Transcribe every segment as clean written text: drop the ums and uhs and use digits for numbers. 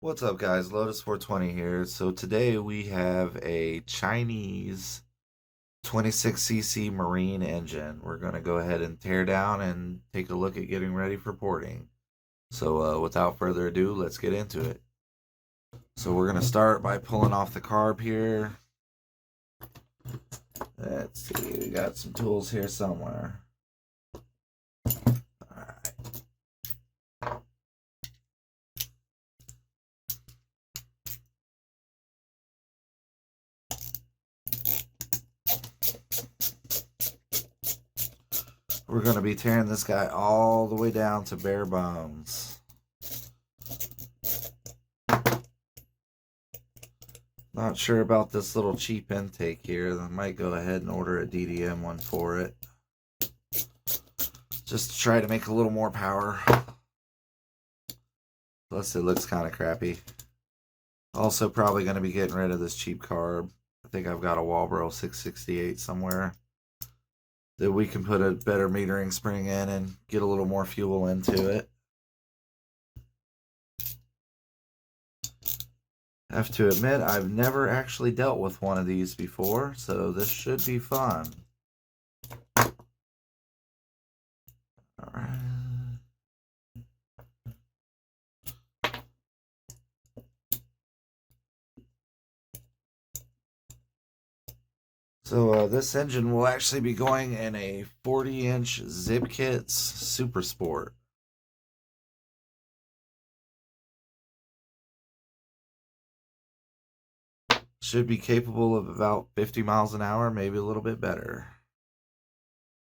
What's up, guys? Lotus 420 here. So today we have a Chinese 26cc marine engine. We're going to go ahead and tear down and take a look at getting ready for porting. So without further ado, let's get into it. So we're going to start by pulling off the carb here. Let's see, we got some tools here somewhere. Alright. We're going to be tearing this guy all the way down to bare bones. Not sure about this little cheap intake here. I might go ahead and order a DDM one for it. Just to try to make a little more power. Plus it looks kind of crappy. Also probably going to be getting rid of this cheap carb. I think I've got a Walbro 668 somewhere that we can put a better metering spring in and get a little more fuel into it. I have to admit, I've never actually dealt with one of these before, so this should be fun. Alright. So this engine will actually be going in a 40-inch Zip Kits Super Sport. Should be capable of about 50 miles an hour, maybe a little bit better.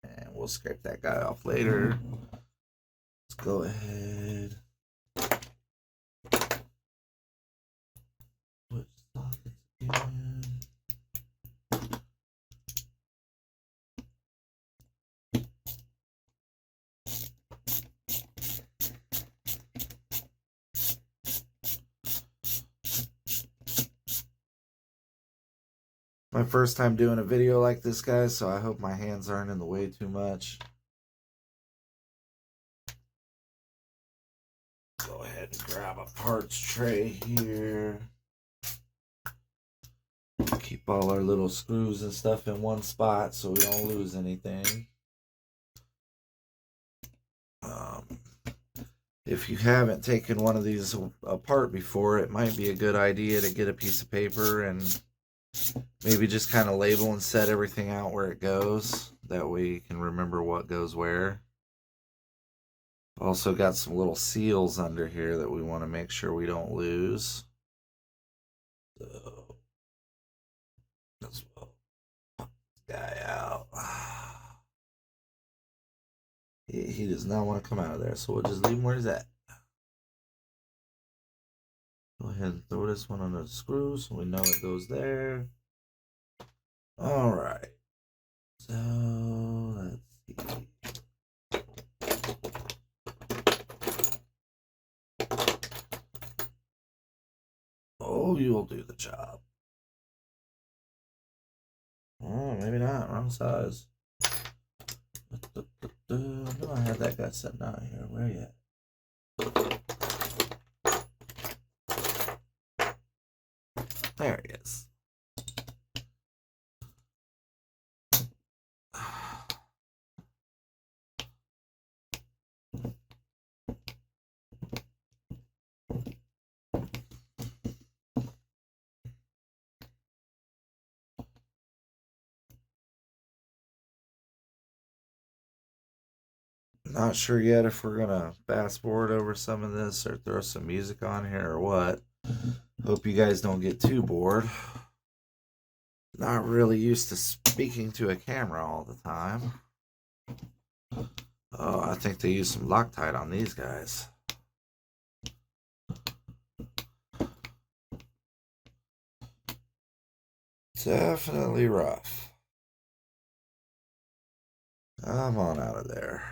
And we'll scrape that guy off later. Let's go ahead. Switch sockets again. My first time doing a video like this, guys, so I hope my hands aren't in the way too much. Go ahead and grab a parts tray here. Keep all our little screws and stuff in one spot so we don't lose anything. If you haven't taken one of these apart before, it might be a good idea to get a piece of paper and maybe just kind of label and set everything out where it goes. That way you can remember what goes where. Also got some little seals under here that we want to make sure we don't lose. So, as well, pop this guy out. He does not want to come out of there, so we'll just leave him where he's at. Go ahead and throw this one on the screw so we know it goes there. Alright. So, let's see. Oh, you'll do the job. Oh, maybe not. Wrong size. I know I had that guy sitting out here. Where you at? There he is. Not sure yet if we're gonna fast forward over some of this or throw some music on here or what. Hope you guys don't get too bored. Not really used to speaking to a camera all the time. Oh, I think they use some Loctite on these guys. Definitely rough. Come on out of there.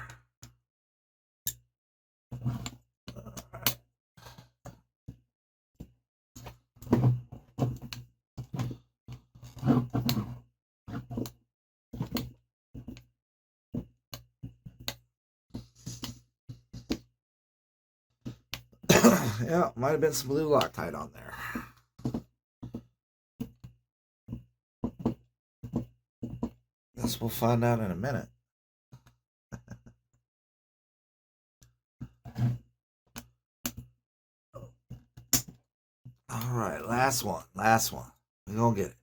Yeah, might have been some blue Loctite on there. Guess we'll find out in a minute. All right, last one. We're gonna get it.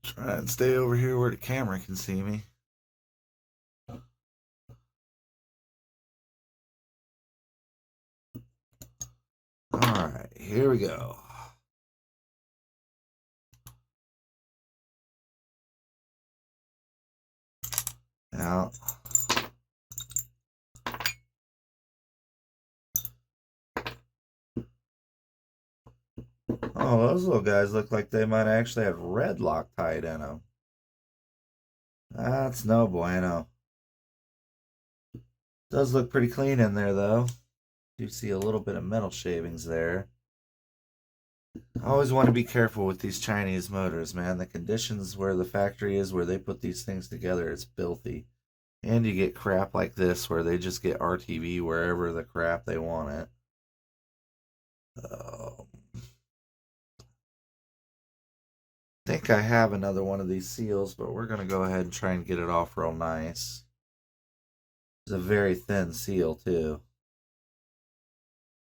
Try and stay over here where the camera can see me. All right, here we go. Now, oh, those little guys look like they might actually have red Loctite in them. That's no bueno. Does look pretty clean in there, though. You see a little bit of metal shavings there. I always want to be careful with these Chinese motors, man. The conditions where the factory is, where they put these things together, it's filthy. And you get crap like this where they just get RTV wherever the crap they want it. I think I have another one of these seals, but we're going to go ahead and try and get it off real nice. It's a very thin seal, too.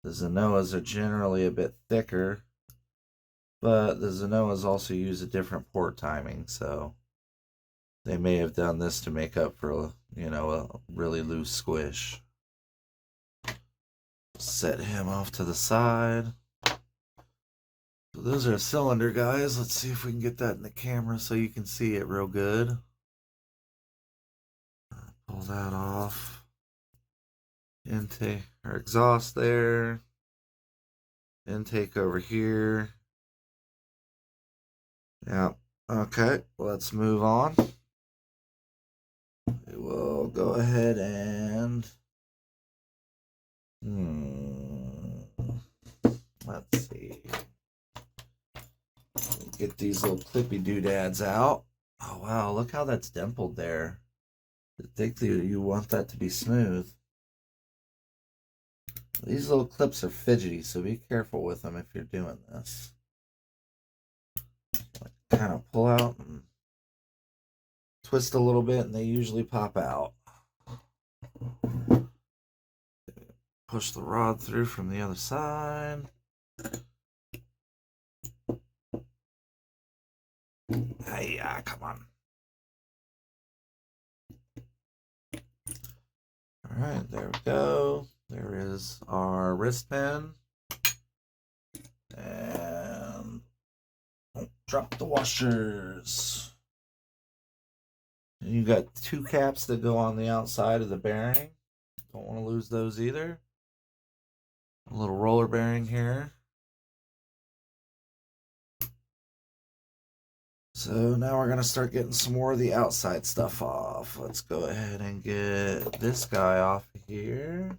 The Zenoas are generally a bit thicker, but the Zenoas also use a different port timing, so they may have done this to make up for, you know, a really loose squish. Set him off to the side. So those are cylinder guys. Let's see if we can get that in the camera so you can see it real good. Pull that off. Intake or exhaust there. Intake over here. Yeah. Okay, let's move on. We will go ahead and let's see. Get these little clippy doodads out. Oh wow, look how that's dimpled there. I think you want that to be smooth. These little clips are fidgety, so be careful with them if you're doing this. Kind of pull out and twist a little bit, and they usually pop out. Push the rod through from the other side. Hey, come on. All right, there we go. There is our wrist pin. And don't drop the washers. And you got two caps that go on the outside of the bearing. Don't want to lose those either. A little roller bearing here. So now we're going to start getting some more of the outside stuff off. Let's go ahead and get this guy off here.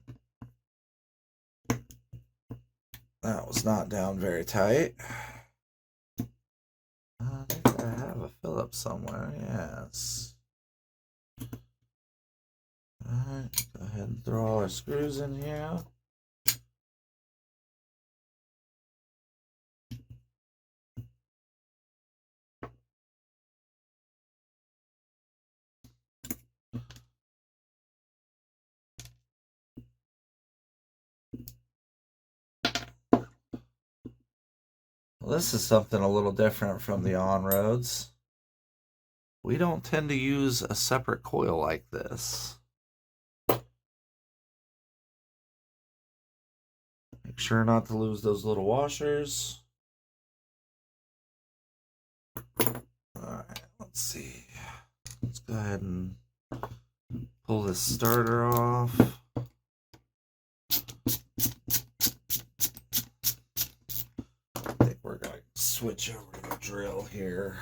That was not down very tight. I think I have a Phillips somewhere, yes. Alright, go ahead and throw all our screws in here. Well, this is something a little different from the on-roads. We don't tend to use a separate coil like this. Make sure not to lose those little washers. Alright, let's see. Let's go ahead and pull this starter off. I think we're going to switch over to the drill here.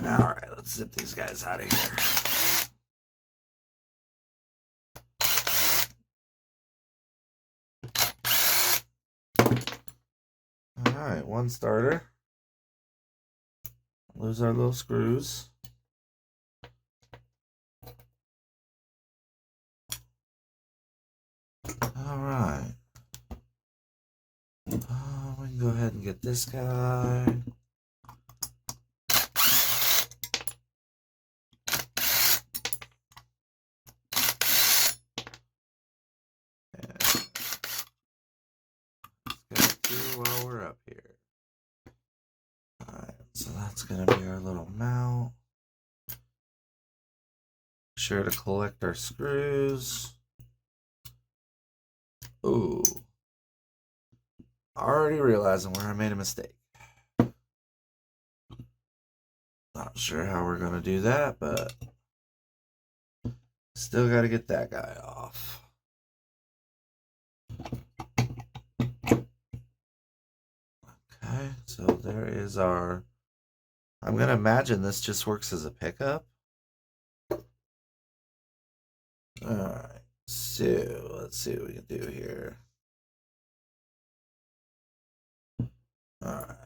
Alright, let's zip these guys out of here. Alright, one starter. Lose our little screws. Alright. We can go ahead and get this guy. While we're up here. Alright, so that's going to be our little mount. Be sure to collect our screws. Ooh. Already realizing where I made a mistake. Not sure how we're going to do that, but still got to get that guy off. Okay, so there is our... I'm going to imagine this just works as a pickup. Alright, so let's see what we can do here. Alright.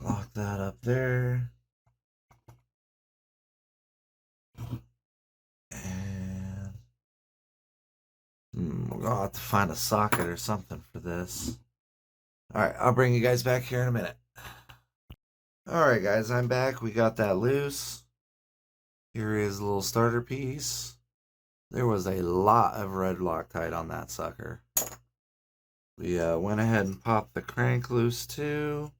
Lock that up there. And we're going to have to find a socket or something for this. Alright, I'll bring you guys back here in a minute. Alright guys, I'm back. We got that loose. Here is a little starter piece. There was a lot of red Loctite on that sucker. We went ahead and popped the crank loose too.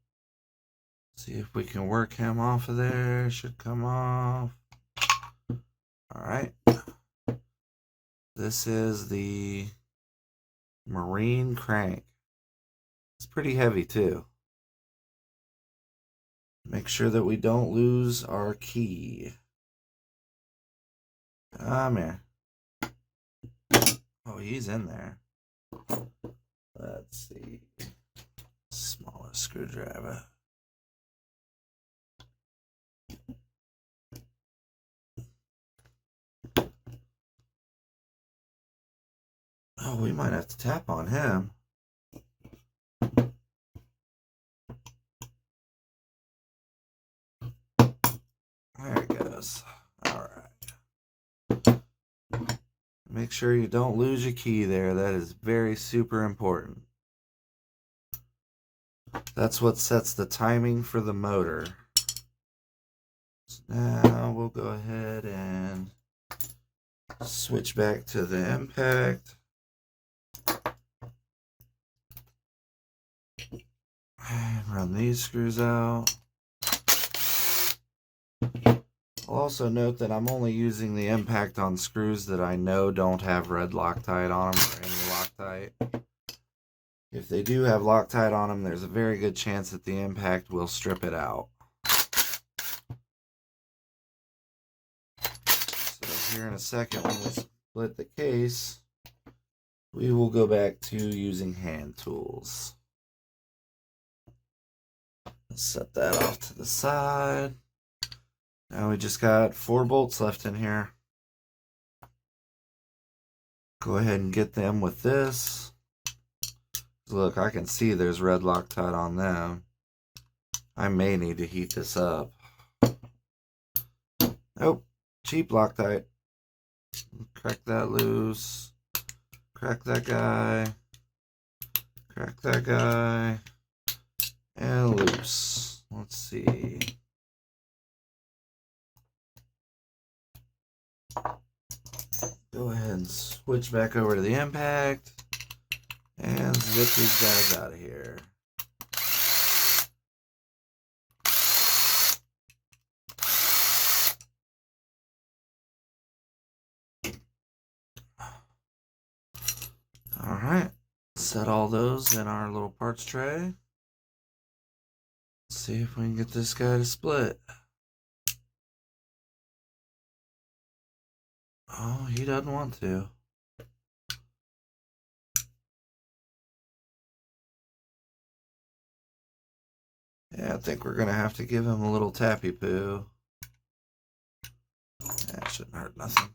See if we can work him off of there. Should come off. Alright. This is the marine crank. It's pretty heavy too. Make sure that we don't lose our key. Come here. Oh, he's in there. Let's see. Smaller screwdriver. Oh, we might have to tap on him. There it goes. Alright. Make sure you don't lose your key there. That is very super important. That's what sets the timing for the motor. So now we'll go ahead and switch back to the impact. And run these screws out. I'll also note that I'm only using the impact on screws that I know don't have red Loctite on them or any Loctite. If they do have Loctite on them, there's a very good chance that the impact will strip it out. So here in a second, when we split the case, we will go back to using hand tools. Let's set that off to the side. Now we just got 4 bolts left in here. Go ahead and get them with this. Look, I can see there's red Loctite on them. I may need to heat this up. Nope, cheap Loctite. Crack that loose. Crack that guy. Crack that guy. And loose. Let's see. Go ahead and switch back over to the impact and zip these guys out of here. Alright, set all those in our little parts tray. Let's see if we can get this guy to split. Oh, he doesn't want to. Yeah, I think we're gonna have to give him a little tappy poo. That shouldn't hurt nothing.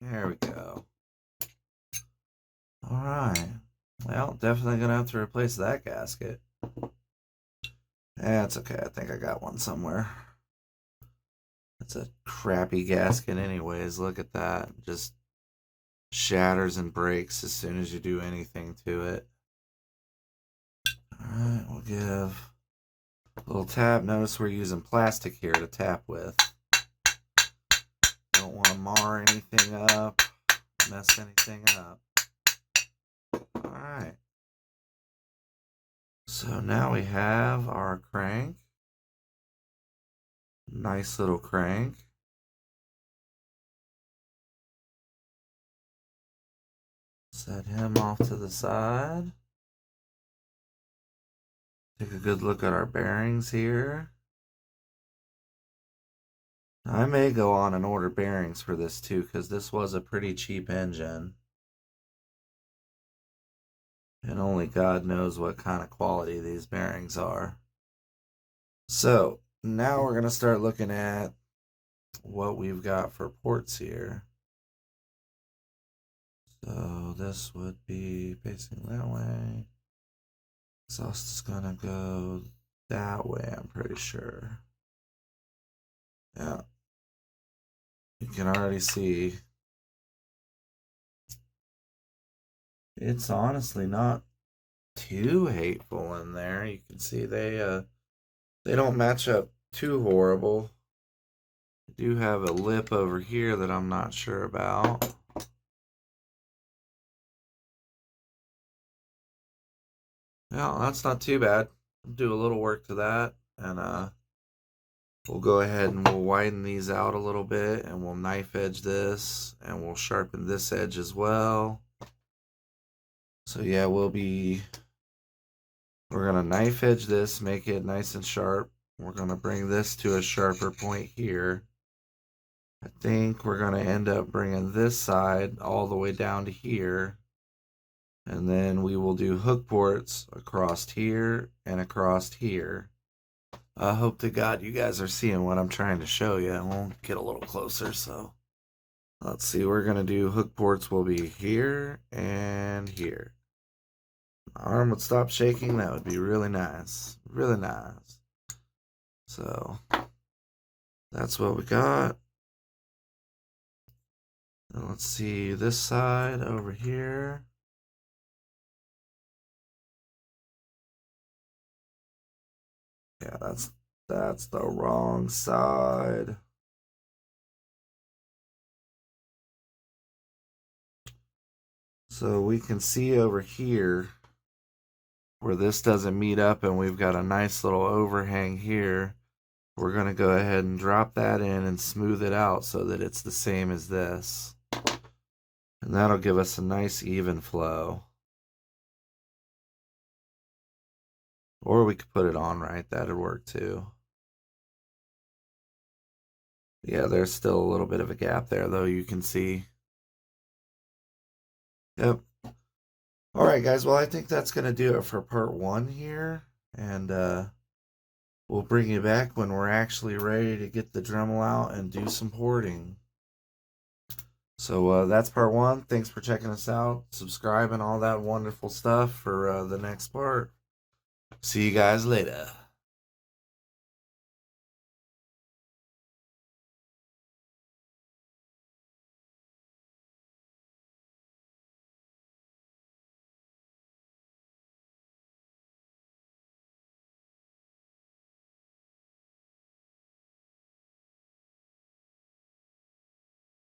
There we go. Alright. Well, definitely gonna have to replace that gasket. That's okay, I think I got one somewhere. It's a crappy gasket anyways, look at that. Just shatters and breaks as soon as you do anything to it. Alright, we'll give a little tap. Notice we're using plastic here to tap with. Don't want to mar anything up, mess anything up. Alright. So now we have our crank. Nice little crank. Set him off to the side. Take a good look at our bearings here. I may go on and order bearings for this too, because this was a pretty cheap engine. And only God knows what kind of quality these bearings are. So now we're going to start looking at what we've got for ports here. So this would be facing that way. Exhaust is going to go that way, I'm pretty sure. Yeah. You can already see it's honestly not too hateful in there. You can see they don't match up too horrible. I do have a lip over here that I'm not sure about. Yeah, that's not too bad. Do a little work to that, and we'll go ahead and we'll widen these out a little bit, and we'll knife edge this, and we'll sharpen this edge as well. So yeah, we're gonna knife edge this, make it nice and sharp. We're gonna bring this to a sharper point here. I think we're gonna end up bringing this side all the way down to here. And then we will do hook ports across here and across here. I hope to God you guys are seeing what I'm trying to show you. And we'll get a little closer. So let's see. We're going to do hook ports will be here and here. My arm would stop shaking. That would be really nice. Really nice. So that's what we got. And let's see this side over here. Yeah, that's the wrong side. So we can see over here where this doesn't meet up and we've got a nice little overhang here. We're going to go ahead and drop that in and smooth it out so that it's the same as this. And that'll give us a nice even flow. Or we could put it on right, that'd work too. Yeah, there's still a little bit of a gap there though, you can see. Yep. Alright guys, well I think that's going to do it for part 1 here. And we'll bring you back when we're actually ready to get the Dremel out and do some porting. So that's part 1. Thanks for checking us out. Subscribe and all that wonderful stuff for the next part. See you guys later.